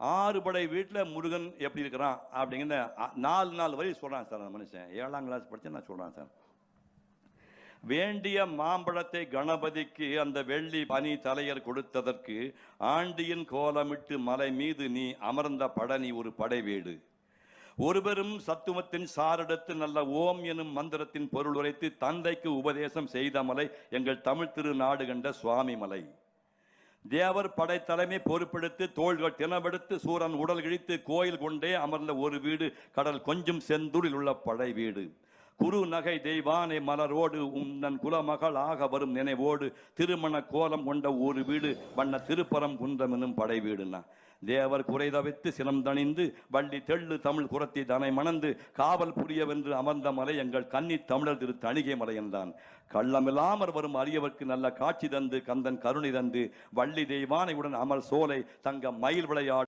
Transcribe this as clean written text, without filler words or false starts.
6 படை வீட்டில் முருகன் எப்படி இருக்கிறான் அப்படிங்கிற 4 வரி சொல்றான் சார். அந்த மனுஷன் 7ஆம் கிளாஸ் படிச்சு நான் சொல்றேன் சார். வேண்டிய மாம்பழத்தை கணபதிக்கு அந்த வெள்ளி பனி தலையர் கொடுத்ததற்கு ஆண்டியின் கோலமிட்டு மலை மீது நீ அமர்ந்த படனி ஒரு படை வீடு. ஒருவரும் சத்துவத்தின் சாரெடுத்து நல்ல ஓம் எனும் மந்திரத்தின் பொருள் உரைத்து தந்தைக்கு உபதேசம் செய்த மலை எங்கள் தமிழ் திருநாடு கண்ட சுவாமி மலை. தேவர் படை தலைமை பொறுப்பெடுத்து தோள்கள் தினவெடுத்து சூரன் உடல் கிழித்து கோயில் கொண்டே அமர்ந்த ஒரு வீடு கடல் கொஞ்சம் செந்தூரில் உள்ள படை வீடு. குரு நகை தெய்வானை மலரோடு உந்தன் குலமகள் ஆக வரும் நினைவோடு திருமண கோலம் கொண்ட ஒரு வீடு வண்ண திருப்பரம் குன்றம் எனும் படை வீடுனா. தேவர் குறை தவித்து சினம் தணிந்து வள்ளி தெள்ளு தமிழ் குரத்தி தனை மணந்து காவல் புரியவென்று அமர்ந்த மலை எங்கள் கன்னி தமிழர் திரு தணிகை மலை என்றான். கள்ளமில்லாமற் வரும் அரியவர்க்கு நல்ல காட்சி தந்து கந்தன் கருணை தந்து வள்ளி தெய்வானையுடன் அமர் சோலை தங்க மயில் விளையாடு